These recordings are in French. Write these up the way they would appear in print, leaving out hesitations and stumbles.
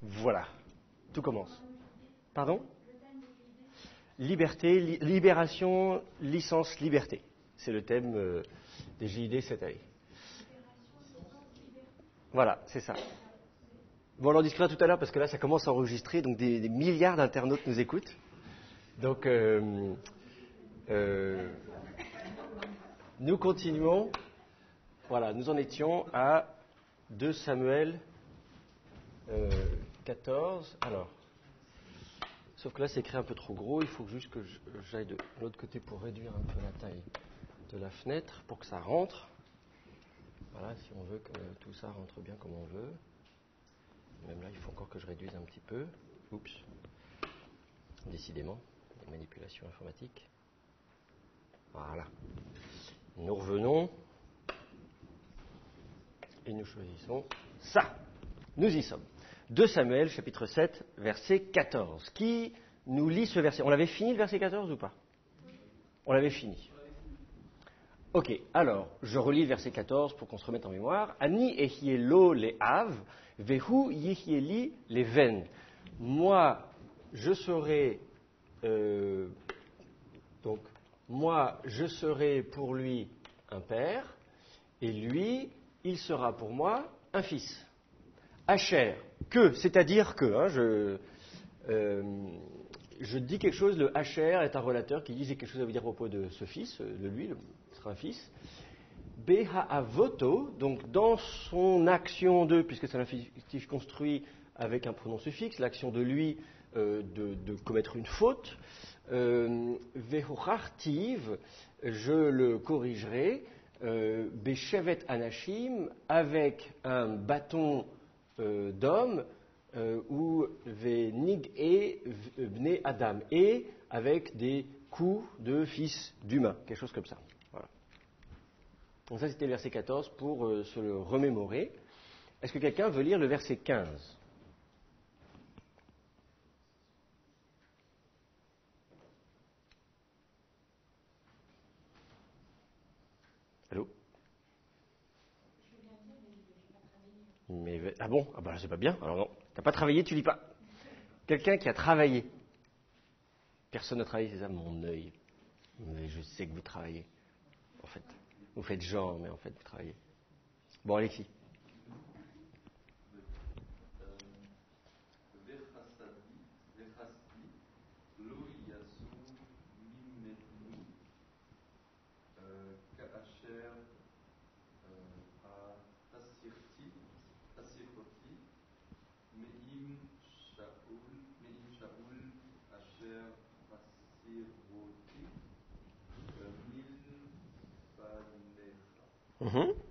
Voilà, tout commence. Pardon? Liberté, libération, licence, liberté. C'est le thème des JID cette année. Voilà, c'est ça. Bon, on en discutera tout à l'heure parce que là, ça commence à enregistrer, donc des milliards d'internautes nous écoutent. Donc, nous continuons. Voilà, nous en étions à 2 Samuel 14. Alors, sauf que là, c'est écrit un peu trop gros. Il faut juste que j'aille de l'autre côté pour réduire un peu la taille de la fenêtre pour que ça rentre. Voilà, si on veut que tout ça rentre bien comme on veut. Même là, il faut encore que je réduise un petit peu. Oups. Décidément, des manipulations informatiques. Voilà. Nous revenons. Et nous choisissons ça. Nous y sommes. 2 Samuel, chapitre 7, verset 14. Qui nous lit ce verset? On l'avait fini le verset 14 ou pas? On l'avait fini. Ok, alors, je relis le verset 14 pour qu'on se remette en mémoire. Ani ehielo le av, vehu yehieli le ven. Moi, je serai pour lui un père, et lui, il sera pour moi un fils. Asher, que, c'est-à-dire que, je dis quelque chose, le Asher est un relateur qui dit j'ai quelque chose à vous dire à propos de ce fils, de lui, ce sera un fils. Beha'avoto, donc dans son action de, puisque c'est un infinitif construit avec un pronom suffixe, l'action de lui de commettre une faute, Vehorartiv, je le corrigerai, Beshevet Anashim, avec un bâton d'homme, ou Venig et Bne Adam, et avec des coups de fils d'humain, quelque chose comme ça. Voilà. Donc ça c'était le verset 14 pour se le remémorer. Est-ce que quelqu'un veut lire le verset 15? Allô? Ah bon? Ah bah c'est pas bien. Alors non, t'as pas travaillé, tu lis pas. Quelqu'un qui a travaillé. Personne n'a travaillé, c'est ça, mon œil. Mais je sais que vous travaillez. En fait, vous faites genre, mais en fait vous travaillez. Bon, Alexis.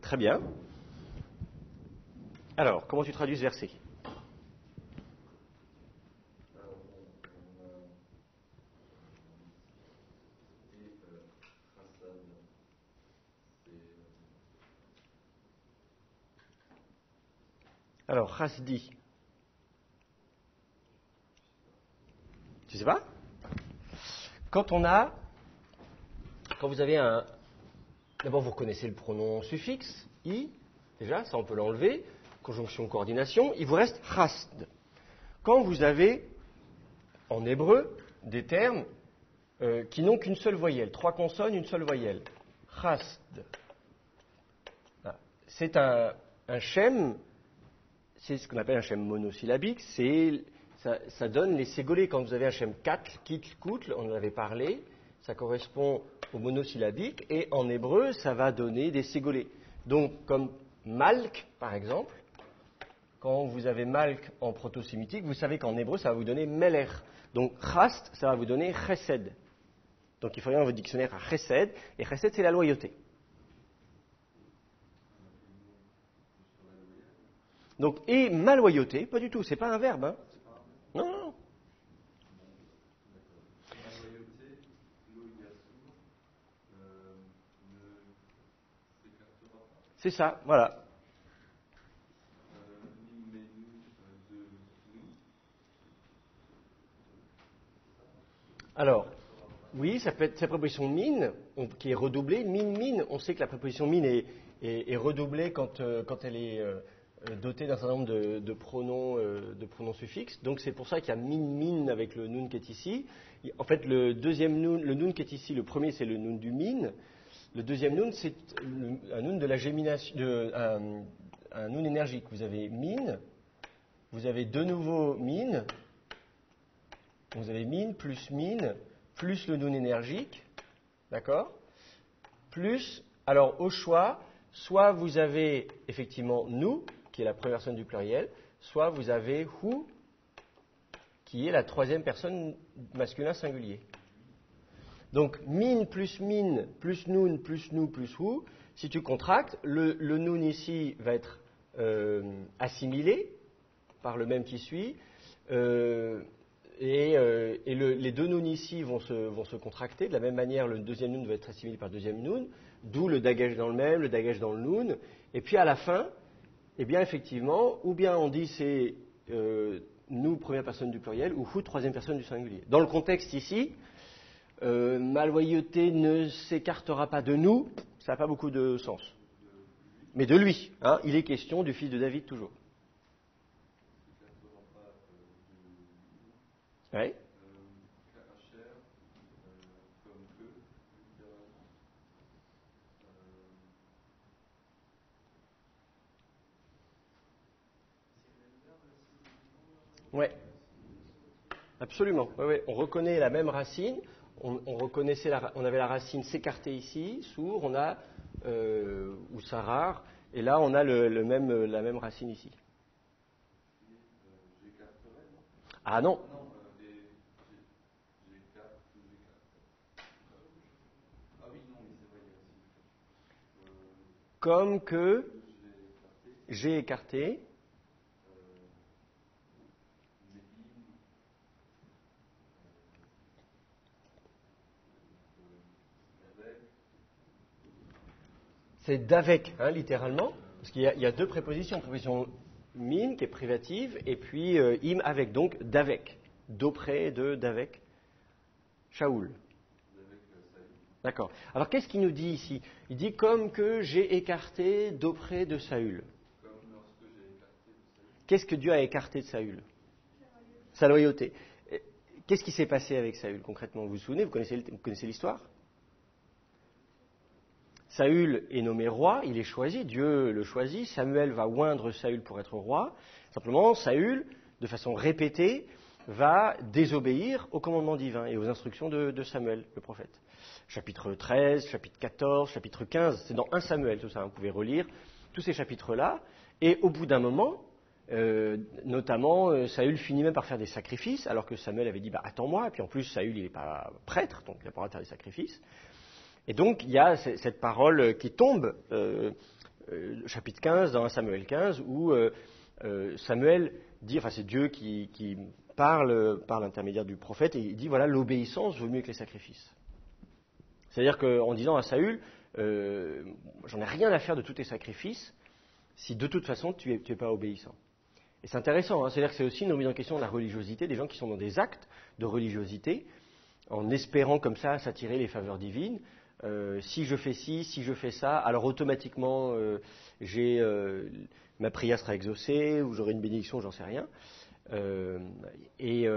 Très bien. Alors, comment tu traduis ce verset? Alors, Chasdi. Tu sais pas? Quand vous avez d'abord vous reconnaissez le pronom suffixe, i, déjà, ça on peut l'enlever, conjonction, coordination, il vous reste chasd. Quand vous avez, en hébreu, des termes qui n'ont qu'une seule voyelle, 3 consonnes, une seule voyelle, chasd. C'est un shem, c'est ce qu'on appelle un shem monosyllabique, ça donne les ségolés. Quand vous avez un shem katl, kitl, koutl, on en avait parlé, ça correspond au monosyllabique, et en hébreu, ça va donner des ségolés. Donc, comme malk, par exemple, quand vous avez malk en proto-sémitique, vous savez qu'en hébreu, ça va vous donner meler. Donc, chast, ça va vous donner chesed. Donc, il faut rien dans votre dictionnaire à chesed, et chesed, c'est la loyauté. Donc, et ma loyauté, pas du tout, c'est pas un verbe, hein. Non. C'est ça, voilà. Alors, oui, ça peut être sa préposition mine, qui est redoublée. Mine, on sait que la préposition mine est redoublée quand elle est doté d'un certain nombre de pronoms suffixes. Donc c'est pour ça qu'il y a min avec le nun qui est ici. En fait, le deuxième nun, le nun qui est ici, le premier c'est le nun du min. Le deuxième nun, c'est un nun de la gémination, un nun énergique. Vous avez min, vous avez de nouveau min, vous avez min, plus le nun énergique, d'accord? Plus, alors au choix, soit vous avez effectivement nous, qui est la première personne du pluriel, soit vous avez who, qui est la troisième personne masculin singulier. Donc min, plus nous, plus who, si tu contractes, le nun ici va être assimilé par le même qui suit, les deux nouns ici vont se contracter. De la même manière, le deuxième nun va être assimilé par le deuxième nun, d'où le dagage dans le même, le dagage dans le nun. Et puis à la fin, eh bien effectivement, ou bien on dit c'est nous, première personne du pluriel, ou who, troisième personne du singulier. Dans le contexte ici, ma loyauté ne s'écartera pas de nous, ça n'a pas beaucoup de sens. Mais de lui, hein, il est question du fils de David toujours. Oui. Oui, absolument. Ouais, ouais. On reconnaît la même racine. On avait la racine s'écarter ici, sourd, on a ou ça rare, et là on a la même racine ici. Ah non. Comme que j'ai écarté. C'est d'avec, hein, littéralement, parce qu'il y a deux prépositions. Préposition min, qui est privative, et puis im avec, donc d'avec. D'auprès, d'avec. Shaoul. D'accord. Alors qu'est-ce qu'il nous dit ici? Il dit comme que j'ai écarté d'auprès de Saül. Qu'est-ce que Dieu a écarté de Saül? Sa loyauté. Qu'est-ce qui s'est passé avec Saül concrètement? Vous vous souvenez? Vous connaissez l'histoire? Saül est nommé roi, il est choisi, Dieu le choisit, Samuel va oindre Saül pour être roi. Simplement, Saül, de façon répétée, va désobéir au commandement divin et aux instructions de Samuel, le prophète. Chapitre 13, chapitre 14, chapitre 15, c'est dans 1 Samuel tout ça, vous pouvez relire tous ces chapitres-là. Et au bout d'un moment, notamment, Saül finit même par faire des sacrifices, alors que Samuel avait dit « attends-moi », et puis en plus Saül il n'est pas prêtre, donc il n'a pas le droit de faire des sacrifices. Et donc, il y a cette parole qui tombe, chapitre 15, dans 1 Samuel 15, où Samuel dit, enfin c'est Dieu qui parle par l'intermédiaire du prophète, et il dit, voilà, l'obéissance vaut mieux que les sacrifices. C'est-à-dire qu'en disant à Saül, j'en ai rien à faire de tous tes sacrifices, si de toute façon tu es pas obéissant. Et c'est intéressant, hein, c'est-à-dire que c'est aussi une remise en question de la religiosité, des gens qui sont dans des actes de religiosité, en espérant comme ça s'attirer les faveurs divines. Si je fais ci, si je fais ça, alors automatiquement ma prière sera exaucée ou j'aurai une bénédiction, j'en sais rien. Et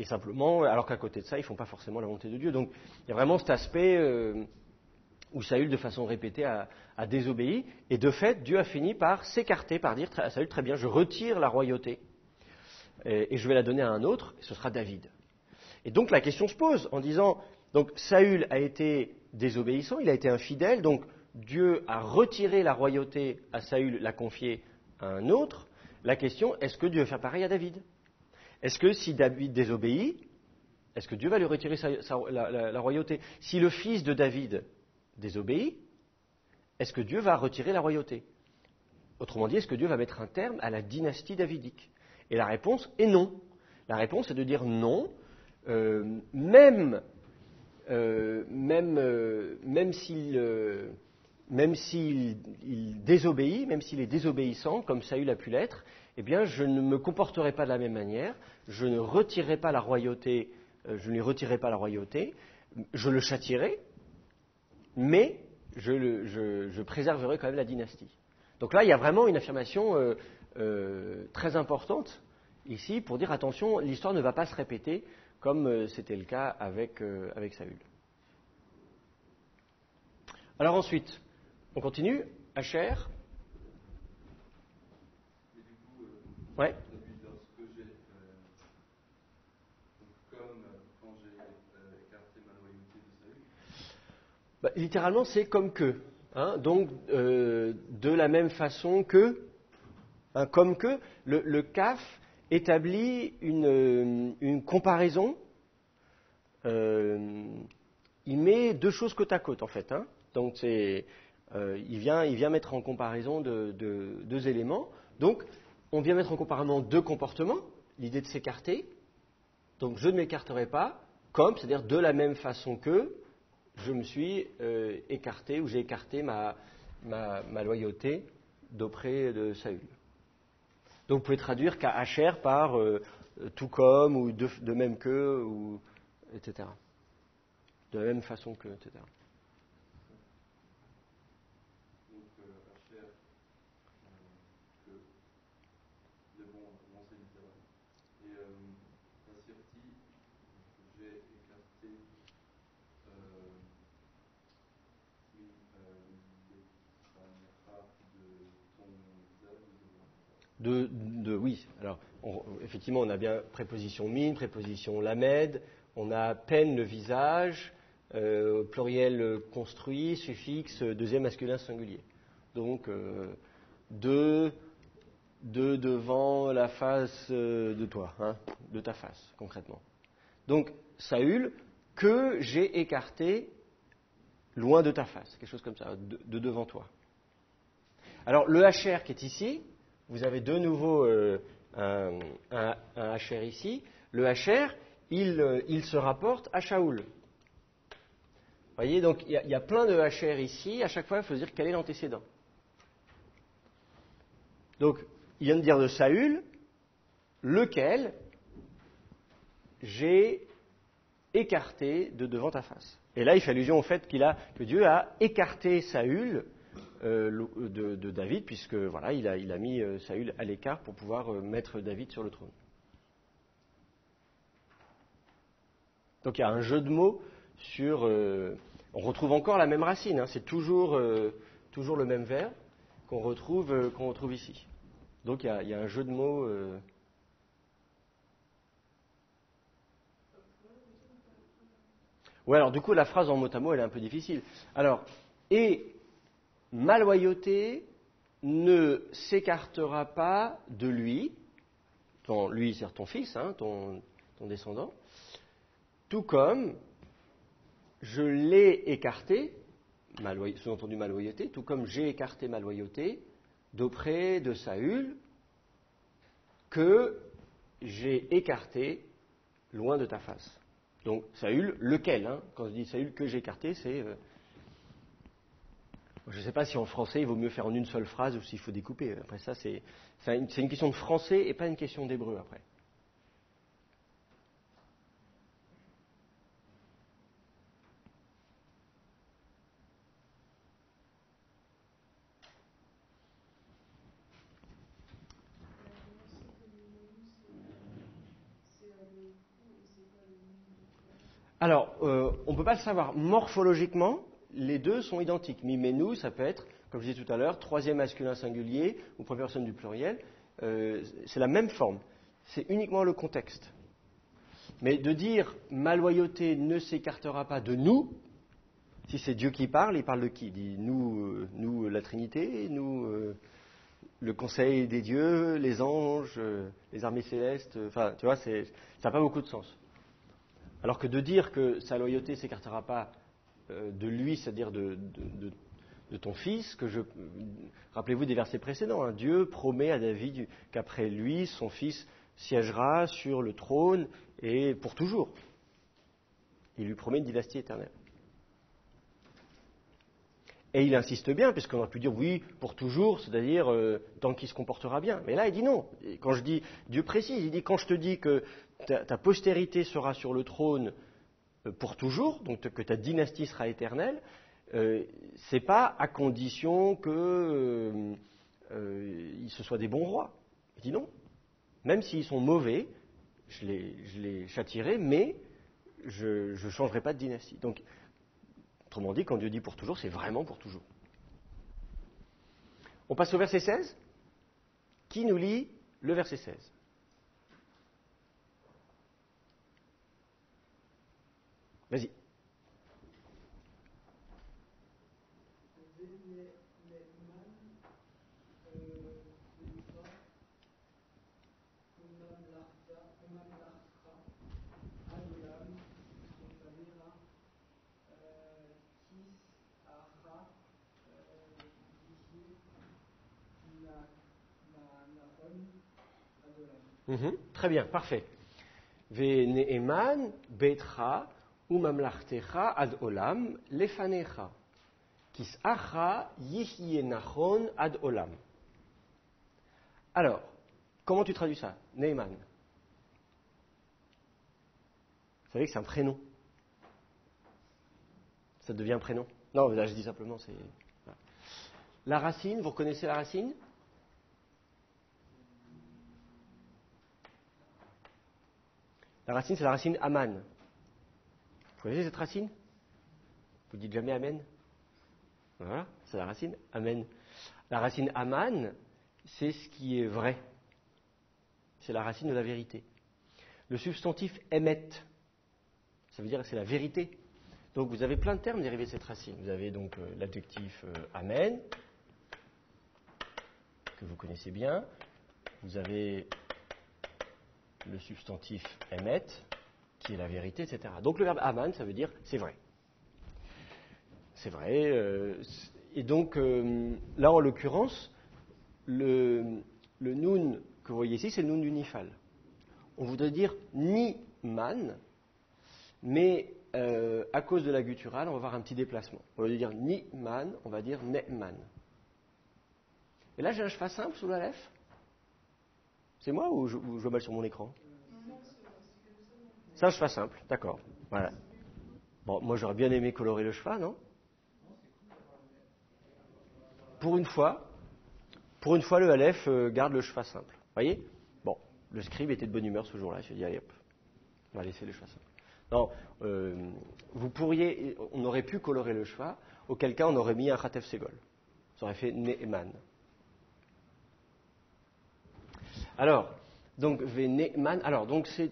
simplement, alors qu'à côté de ça, ils ne font pas forcément la volonté de Dieu. Donc il y a vraiment cet aspect où Saül, de façon répétée, a désobéi. Et de fait, Dieu a fini par s'écarter, par dire à Saül, très bien, je retire la royauté et je vais la donner à un autre, et ce sera David. Et donc la question se pose en disant, donc Saül a été désobéissant, il a été infidèle, donc Dieu a retiré la royauté à Saül, l'a confiée à un autre. La question, est-ce que Dieu va faire pareil à David? Est-ce que si David désobéit, est-ce que Dieu va lui retirer la royauté? Si le fils de David désobéit, est-ce que Dieu va retirer la royauté? Autrement dit, est-ce que Dieu va mettre un terme à la dynastie davidique? Et la réponse est non. La réponse est de dire non, même s'il désobéit, même s'il est désobéissant, comme Saül a pu l'être, eh bien, je ne me comporterai pas de la même manière, je ne retirerai pas la royauté, je ne lui retirerai pas la royauté, je le châtierai, mais je préserverai quand même la dynastie. Donc là, il y a vraiment une affirmation très importante ici pour dire attention, l'histoire ne va pas se répéter comme c'était le cas avec Saül. Alors ensuite, on continue. Asher. Ouais. Bah, littéralement, c'est comme que. Hein, donc, de la même façon que, hein, comme que, le CAF établit une comparaison. Il met deux choses côte à côte, en fait. Hein. Donc, il vient mettre en comparaison deux éléments. Donc, on vient mettre en comparaison deux comportements. L'idée de s'écarter. Donc, je ne m'écarterai pas, comme, c'est-à-dire de la même façon que je me suis écarté, ou j'ai écarté ma loyauté d'auprès de Saül. Donc, vous pouvez traduire qu'à Asher par tout comme, ou de même que, ou etc. De la même façon que, etc. Donc, Asher, que, mais bon, c'est littéral. Et Asirti, j'ai écarté oui. Alors, effectivement, on a bien préposition mine, préposition lamed, on a peine le visage, pluriel construit, suffixe, deuxième masculin singulier. Donc, de devant la face de toi, hein, de ta face, concrètement. Donc, Saül, que j'ai écarté loin de ta face, quelque chose comme ça, de devant toi. Alors, le Hacher qui est ici, vous avez de nouveau un Hacher ici. Le Hacher, il se rapporte à Shaoul. Vous voyez, donc il y a plein de Hacher ici. À chaque fois, il faut se dire quel est l'antécédent. Donc, il vient de dire de Saül, lequel j'ai écarté de devant ta face. Et là, il fait allusion au fait que Dieu a écarté Saül de David, puisque voilà, il a mis Saül à l'écart pour pouvoir mettre David sur le trône. Donc il y a un jeu de mots sur... on retrouve encore la même racine, hein, c'est toujours le même verbe qu'on retrouve ici. Donc il y a un jeu de mots... Ouais, alors du coup, la phrase en mot à mot, elle est un peu difficile. Alors, et ma loyauté ne s'écartera pas de lui, lui c'est ton fils, hein, ton descendant, tout comme je l'ai écarté, sous-entendu ma loyauté, tout comme j'ai écarté ma loyauté d'auprès de Saül, que j'ai écarté loin de ta face. Donc Saül, lequel, hein, quand je dis Saül que j'ai écarté, c'est... je ne sais pas si en français il vaut mieux faire en une seule phrase ou s'il faut découper. Après ça, c'est une question de français et pas une question d'hébreu après. Alors, on ne peut pas le savoir morphologiquement, les deux sont identiques. Miménou, ça peut être, comme je disais tout à l'heure, troisième masculin singulier ou première personne du pluriel. C'est la même forme. C'est uniquement le contexte. Mais de dire ma loyauté ne s'écartera pas de nous, si c'est Dieu qui parle, il parle de qui? Il dit nous la Trinité, nous le conseil des dieux, les anges, les armées célestes. Enfin, tu vois, ça n'a pas beaucoup de sens. Alors que de dire que sa loyauté ne s'écartera pas de lui, c'est-à-dire de ton fils, rappelez-vous des versets précédents, hein, Dieu promet à David qu'après lui, son fils siégera sur le trône et pour toujours. Il lui promet une dynastie éternelle. Et il insiste bien, puisqu'on aurait pu dire oui, pour toujours, c'est-à-dire tant qu'il se comportera bien. Mais là, il dit non. Et quand je dis, Dieu précise, il dit quand je te dis que ta postérité sera sur le trône pour toujours, donc que ta dynastie sera éternelle, c'est pas à condition que ce soit des bons rois. Il dit non. Même s'ils sont mauvais, je les châtierai, mais je ne changerai pas de dynastie. Donc, autrement dit, quand Dieu dit pour toujours, c'est vraiment pour toujours. On passe au verset 16. Qui nous lit le verset 16? Vas-y. Très bien, parfait. Ve'ne'eman betra umamlartecha ad olam lefanecha kis'acha yihye nachon ad olam. Alors, comment tu traduis ça? Ne'eman. Vous savez que c'est un prénom. Ça devient un prénom. Non, là je dis simplement, c'est... Voilà. La racine, vous reconnaissez la racine? La racine, c'est la racine Aman. Vous connaissez cette racine? Vous dites jamais Amen? Voilà, c'est la racine Amen. La racine Aman, c'est ce qui est vrai. C'est la racine de la vérité. Le substantif Emet, ça veut dire que c'est la vérité. Donc vous avez plein de termes dérivés de cette racine. Vous avez donc l'adjectif Amen, que vous connaissez bien. Vous avez le substantif Emet, qui est la vérité, etc. Donc le verbe Aman, ça veut dire c'est vrai. C'est vrai. Et donc là, en l'occurrence, le noun que vous voyez ici, c'est le noun du nifal. On voudrait dire ni man, mais à cause de la gutturale, on va avoir un petit déplacement. Au lieu de dire ni man, on va dire ne'man. Et là, j'ai un cheval simple sous la lèvre. C'est moi ou je vois mal sur mon écran? C'est un cheval simple, d'accord. Voilà. Bon, moi j'aurais bien aimé colorer le cheval, non? Pour une fois, le Aleph garde le cheval simple. Vous voyez? Bon, le scribe était de bonne humeur ce jour-là. Il s'est dit, allez hop, on va laisser le cheval simple. Non, on aurait pu colorer le cheval, auquel cas on aurait mis un Khatef Segol. Ça aurait fait Ne'eman. Alors, donc, Ve'ne'eman, alors, donc, c'est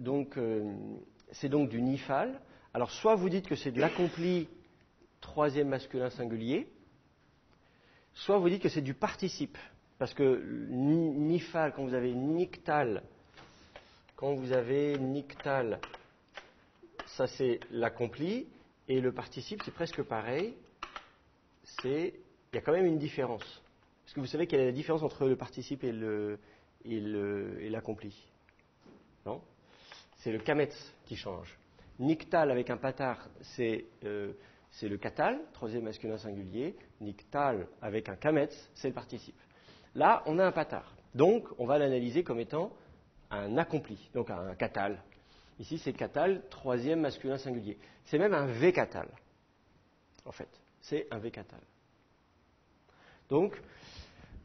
donc du nifal. Alors, soit vous dites que c'est de l'accompli troisième masculin singulier, soit vous dites que c'est du participe. Parce que nifal, quand vous avez niktal, ça c'est l'accompli, et le participe c'est presque pareil. Il y a quand même une différence. Parce que vous savez quelle est la différence entre le participe et l'accompli? Non? C'est le kametz qui change. Niktal avec un patar, c'est le katal, troisième masculin singulier. Niktal avec un kametz, c'est le participe. Là, on a un patar. Donc, on va l'analyser comme étant un accompli, donc un katal. Ici, c'est katal, troisième masculin singulier. C'est même un v-katal, en fait. C'est un v-katal. Donc,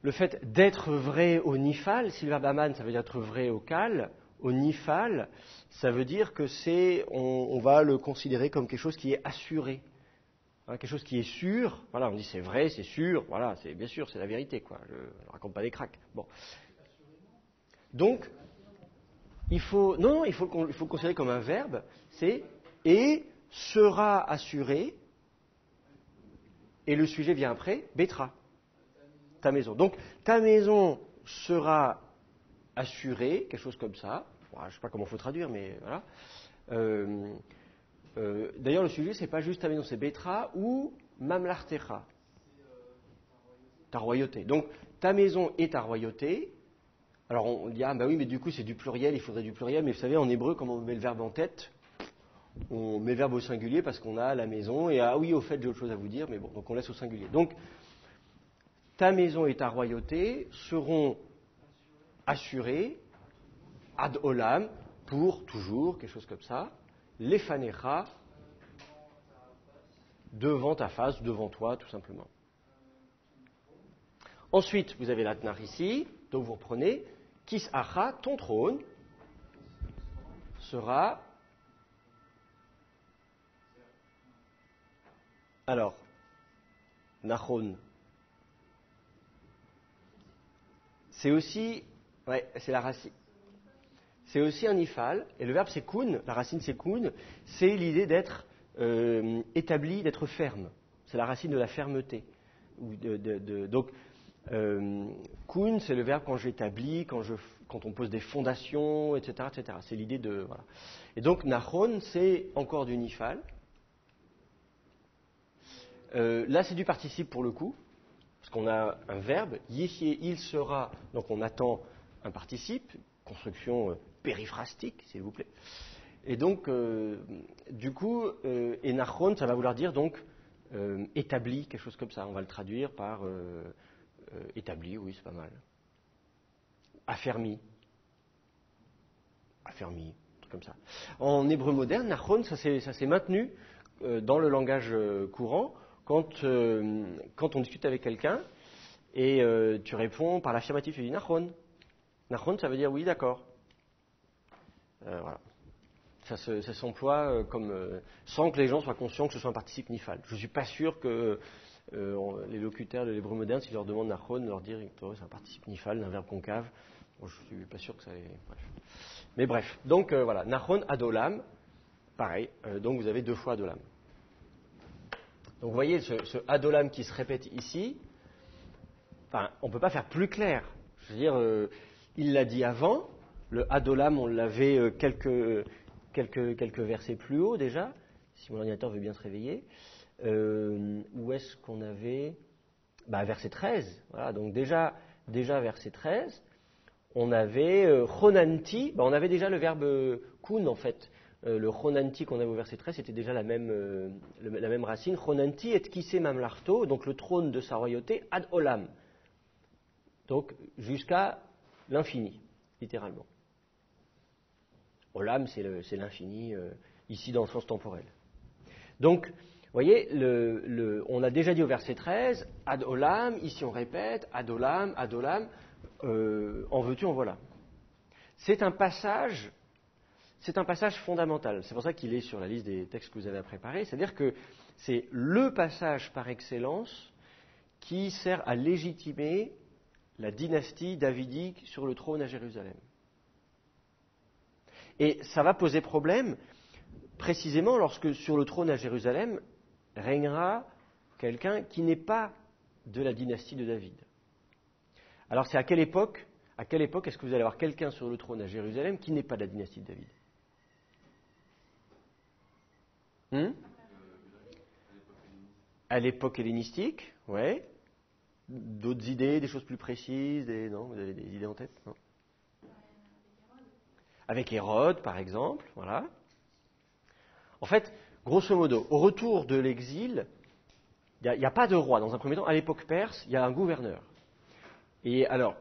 le fait d'être vrai au nifal, si le verbe aman, ça veut dire être vrai au kal, au nifal, ça veut dire que on va le considérer comme quelque chose qui est assuré. Hein, quelque chose qui est sûr. Voilà, on dit c'est vrai, c'est sûr. Voilà, c'est bien sûr, c'est la vérité, quoi. Je ne raconte pas des cracks. Bon. Donc, il faut le considérer comme un verbe. C'est et sera assuré. Et le sujet vient après, Betra. Ta maison. Donc, ta maison sera assurée, quelque chose comme ça. Bon, je ne sais pas comment il faut traduire, mais voilà. D'ailleurs, le sujet, c'est pas juste ta maison, c'est Betra ou Mamlartecha. Ta royauté. Donc, ta maison est ta royauté. Alors, on dit, ah, bah oui, mais du coup, c'est du pluriel, il faudrait du pluriel. Mais vous savez, en hébreu, quand on met le verbe en tête, on met le verbe au singulier parce qu'on a la maison. Et ah oui, au fait, j'ai autre chose à vous dire, mais bon, donc on laisse au singulier. Donc, ta maison et ta royauté seront assurées ad olam, pour toujours, quelque chose comme ça, lefanecha, devant ta face, devant toi, tout simplement. Ensuite, vous avez l'Atnar ici, donc vous reprenez Kis'acha, ton trône sera. Alors, Nachon, c'est aussi. Ouais, c'est la racine. C'est aussi un ifal, et le verbe c'est kun, la racine c'est kun, c'est l'idée d'être établi, d'être ferme. C'est la racine de la fermeté. Donc, kun, c'est le verbe quand j'établis, quand on pose des fondations, etc., etc. C'est l'idée de. Voilà. Et donc, nachon, c'est encore du nifal. Là, c'est du participe pour le coup, parce qu'on a un verbe, yéhié, il sera, donc on attend un participe, construction périphrastique, s'il vous plaît. Et donc, du coup, et nachon, ça va vouloir dire donc établi, quelque chose comme ça. On va le traduire par établi, oui, c'est pas mal. Affermi, un truc comme ça. En hébreu moderne, nachon, ça s'est maintenu dans le langage courant quand on discute avec quelqu'un et tu réponds par l'affirmatif, tu dis nachon. Nachon, ça veut dire oui, d'accord. Voilà. Ça s'emploie sans que les gens soient conscients que ce soit un participe nifal. Je ne suis pas sûr que les locuteurs de l'hébreu moderne, s'ils leur demandent nachon, leur dire que c'est un participe nifal d'un verbe concave. Bon, je ne suis pas sûr que ça. Bref. Mais bref, donc voilà, nachon adolam, pareil. Donc vous avez 2 fois adolam. Donc vous voyez ce adolam qui se répète ici. Enfin, on ne peut pas faire plus clair. Je veux dire, il l'a dit avant. Le adolam, on l'avait quelques versets plus haut déjà, si mon ordinateur veut bien se réveiller. Où est-ce qu'on avait verset 13. Voilà, donc déjà verset 13, on avait chonanti, on avait déjà le verbe kun en fait. Le chonanti qu'on avait au verset 13, c'était déjà la même racine. Chonanti et kissé mamlarto, donc le trône de sa royauté, ad olam. Donc jusqu'à l'infini, littéralement. Olam, c'est l'infini, ici dans le sens temporel. Donc, vous voyez, on a déjà dit au verset 13, ad olam, ici on répète, ad olam, en veux-tu, en voilà. C'est un passage fondamental. C'est pour ça qu'il est sur la liste des textes que vous avez à préparer. C'est-à-dire que c'est le passage par excellence qui sert à légitimer la dynastie davidique sur le trône à Jérusalem. Et ça va poser problème précisément lorsque sur le trône à Jérusalem régnera quelqu'un qui n'est pas de la dynastie de David. Alors c'est à quelle époque est-ce que vous allez avoir quelqu'un sur le trône à Jérusalem qui n'est pas de la dynastie de David? À l'époque hellénistique, ouais. D'autres idées, des choses plus précises, non, vous avez des idées en tête? Non. Avec Hérode, par exemple, voilà. En fait, grosso modo, au retour de l'exil, il n'y a pas de roi. Dans un premier temps, à l'époque perse, il y a un gouverneur. Et alors,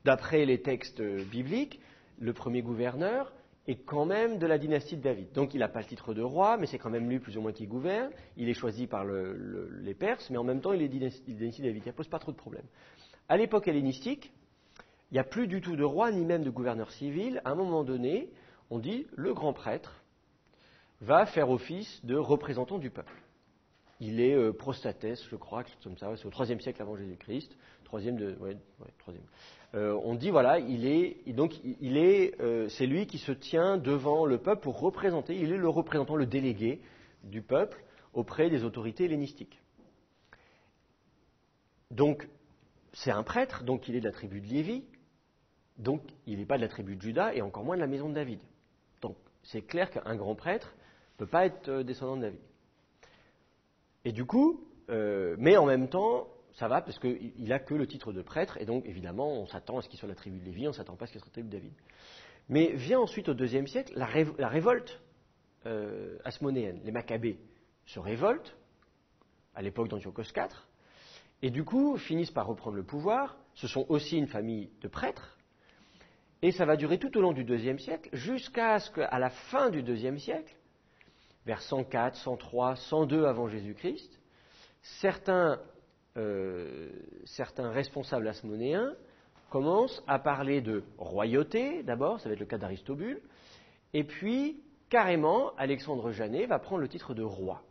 d'après les textes bibliques, le premier gouverneur est quand même de la dynastie de David. Donc il n'a pas le titre de roi, mais c'est quand même lui plus ou moins qui gouverne. Il est choisi par les Perses, mais en même temps il est dynastie de David. Ça ne pose pas trop de problèmes. À l'époque hellénistique, il n'y a plus du tout de roi, ni même de gouverneur civil. À un moment donné, on dit le grand prêtre va faire office de représentant du peuple. Il est prostatès, je crois, quelque chose comme ça. C'est au IIIe siècle avant Jésus-Christ. Troisième. On dit voilà, c'est lui qui se tient devant le peuple pour représenter. Il est le représentant, le délégué du peuple auprès des autorités hellénistiques. Donc c'est un prêtre, donc il est de la tribu de Lévi, donc il n'est pas de la tribu de Juda et encore moins de la maison de David. Donc c'est clair qu'un grand prêtre ne peut pas être descendant de David. Et du coup, mais en même temps, ça va parce qu'il n'a que le titre de prêtre, et donc évidemment, on s'attend à ce qu'il soit la tribu de Lévi, on ne s'attend pas à ce qu'il soit la tribu de David. Mais vient ensuite au IIe siècle la révolte hasmonéenne. Les Maccabées se révoltent, à l'époque d'Antiochos IV, et du coup finissent par reprendre le pouvoir. Ce sont aussi une famille de prêtres, et ça va durer tout au long du IIe siècle, jusqu'à ce qu'à la fin du IIe siècle, vers 104, 103, 102 avant Jésus-Christ, certains certains responsables hasmonéens commencent à parler de royauté, d'abord, ça va être le cas d'Aristobule, et puis, carrément, Alexandre Janet va prendre le titre de roi.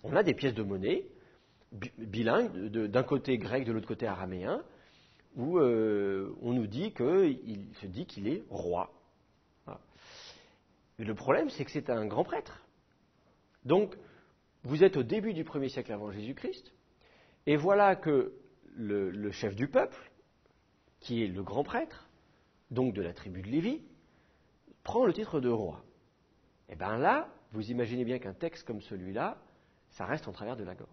On a des pièces de monnaie bilingues, d'un côté grec, de l'autre côté araméen, où on nous dit qu'il se dit qu'il est roi. Voilà. Mais le problème, c'est que c'est un grand prêtre. Donc, vous êtes au début du 1er siècle avant Jésus-Christ, et voilà que le chef du peuple, qui est le grand prêtre, donc de la tribu de Lévi, prend le titre de roi. Et bien là, vous imaginez bien qu'un texte comme celui-là, ça reste en travers de la gorge.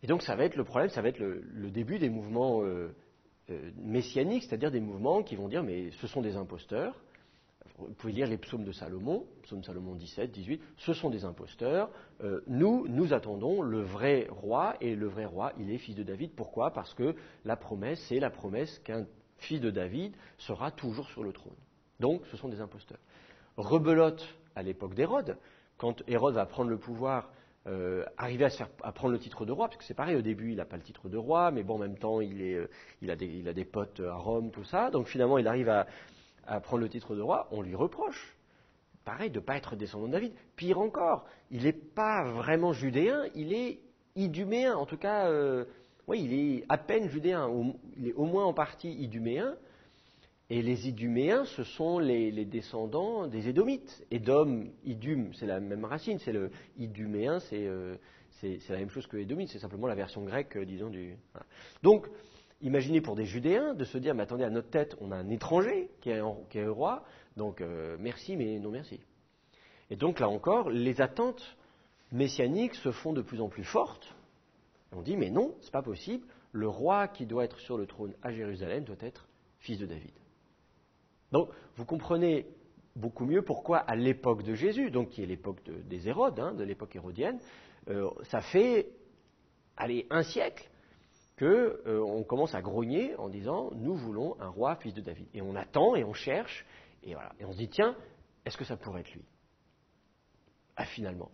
Et donc ça va être le problème, ça va être le début des mouvements messianiques, c'est-à-dire des mouvements qui vont dire mais ce sont des imposteurs. Vous pouvez lire les psaumes de Salomon, psaume de Salomon 17, 18, ce sont des imposteurs. Nous attendons le vrai roi, et le vrai roi, il est fils de David. Pourquoi ? Parce que la promesse, c'est la promesse qu'un fils de David sera toujours sur le trône. Donc ce sont des imposteurs. Rebelote à l'époque d'Hérode, quand Hérode va prendre le pouvoir, arriver à prendre le titre de roi, parce que c'est pareil, au début il n'a pas le titre de roi, mais bon, en même temps il a des potes à Rome, tout ça, donc finalement il arrive à prendre le titre de roi, on lui reproche, pareil, de ne pas être descendant de David. Pire encore, il n'est pas vraiment judéen, il est iduméen, en tout cas, oui, il est à peine judéen, il est au moins en partie iduméen. Et les Iduméens, ce sont les descendants des Édomites. Édom, Idum, c'est la même racine. C'est le Iduméen, c'est la même chose que Édomite. C'est simplement la version grecque, disons, du. Voilà. Donc, imaginez pour des Judéens de se dire, mais attendez, à notre tête, on a un étranger qui est roi. Donc, merci, mais non merci. Et donc, là encore, les attentes messianiques se font de plus en plus fortes. On dit, mais non, c'est pas possible. Le roi qui doit être sur le trône à Jérusalem doit être fils de David. Donc, vous comprenez beaucoup mieux pourquoi, à l'époque de Jésus, donc qui est l'époque des Hérodes, de l'époque hérodienne, ça fait, un siècle qu'on commence à grogner en disant « Nous voulons un roi fils de David ». Et on attend et on cherche, et voilà. Et on se dit « Tiens, est-ce que ça pourrait être lui ?» Ah, finalement,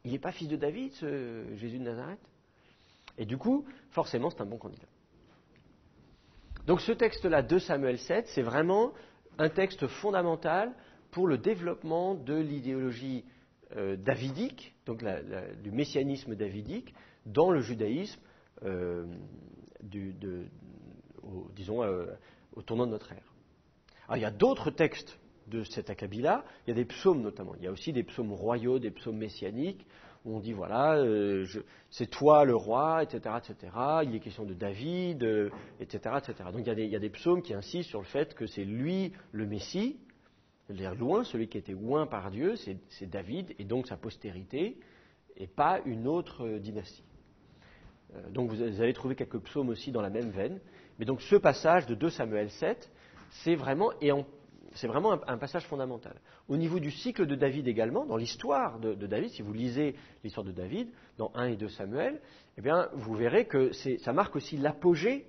il n'est pas fils de David, ce Jésus de Nazareth ? Et du coup, forcément, c'est un bon candidat. Donc ce texte-là, 2 Samuel 7, c'est vraiment un texte fondamental pour le développement de l'idéologie davidique, donc du messianisme davidique, dans le judaïsme, au tournant de notre ère. Alors, il y a d'autres textes de cet acabit-là, il y a des psaumes notamment, il y a aussi des psaumes royaux, des psaumes messianiques, où on dit voilà, c'est toi le roi, etc., etc., il est question de David, etc., etc. Donc il y a des psaumes qui insistent sur le fait que c'est lui le Messie, c'est-à-dire loin, celui qui a été oint par Dieu, c'est David, et donc sa postérité, et pas une autre dynastie. Donc vous allez trouver quelques psaumes aussi dans la même veine, mais donc ce passage de 2 Samuel 7, c'est vraiment un passage fondamental. Au niveau du cycle de David également, dans l'histoire de David, si vous lisez l'histoire de David, dans 1 et 2 Samuel, eh bien, vous verrez que ça marque aussi l'apogée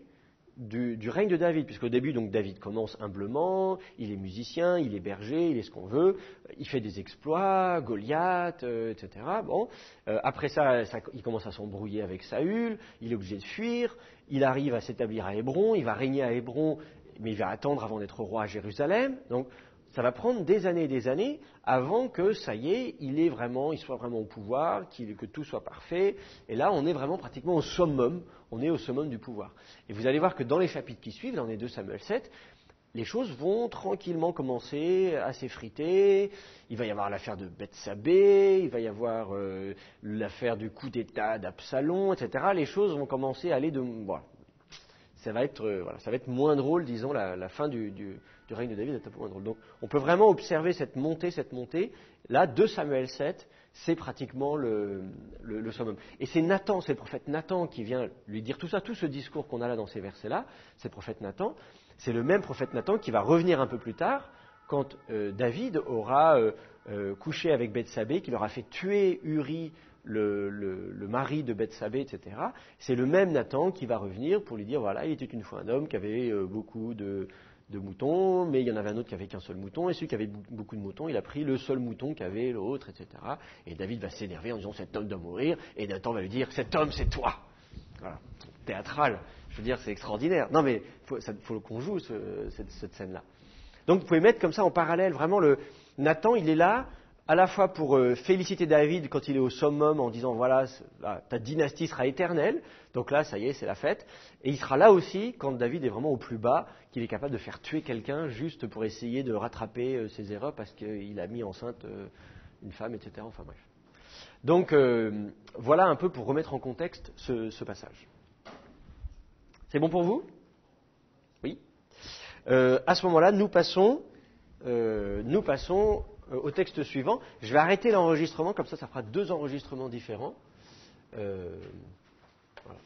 du règne de David, puisqu'au début, donc, David commence humblement, il est musicien, il est berger, il est ce qu'on veut, il fait des exploits, Goliath, etc. Bon. Après ça, il commence à s'embrouiller avec Saül, il est obligé de fuir, il arrive à s'établir à Hébron, il va régner à Hébron, mais il va attendre avant d'être roi à Jérusalem. Donc, ça va prendre des années avant que, ça y est, il soit vraiment au pouvoir, que tout soit parfait. Et là, on est vraiment pratiquement au summum du pouvoir. Et vous allez voir que dans les chapitres qui suivent, dans les 2 Samuel 7, les choses vont tranquillement commencer à s'effriter. Il va y avoir l'affaire de Bethsabée, il va y avoir l'affaire du coup d'État d'Absalom, etc. Les choses vont commencer à aller de... Voilà. Ça va être moins drôle, disons, la fin du règne de David est un peu moins drôle. Donc, on peut vraiment observer cette montée. Là, 2 Samuel 7, c'est pratiquement le summum. Et c'est Nathan, c'est le prophète Nathan qui vient lui dire tout ça, tout ce discours qu'on a là dans ces versets-là, c'est le prophète Nathan. C'est le même prophète Nathan qui va revenir un peu plus tard, quand David aura couché avec Bethsabée, qui leur a fait tuer Uri, le mari de Bethsabée, etc. C'est le même Nathan qui va revenir pour lui dire, voilà, il était une fois un homme qui avait beaucoup de de moutons, mais il y en avait un autre qui avait qu'un seul mouton, et celui qui avait beaucoup de moutons, il a pris le seul mouton qu'avait l'autre, etc. Et David va s'énerver en disant cet homme doit mourir, et Nathan va lui dire cet homme c'est toi. Voilà, théâtral, je veux dire c'est extraordinaire. Non mais faut qu'on joue cette scène-là. Donc vous pouvez mettre comme ça en parallèle vraiment Nathan, il est là à la fois pour féliciter David quand il est au summum en disant voilà, ta dynastie sera éternelle, donc là ça y est, c'est la fête, et il sera là aussi quand David est vraiment au plus bas, qu'il est capable de faire tuer quelqu'un juste pour essayer de rattraper ses erreurs parce qu'il a mis enceinte une femme, etc. Enfin bref. Donc voilà un peu pour remettre en contexte ce passage. C'est bon pour vous ? Oui. À ce moment-là, nous passons au texte suivant. Je vais arrêter l'enregistrement, comme ça fera 2 enregistrements différents. Voilà.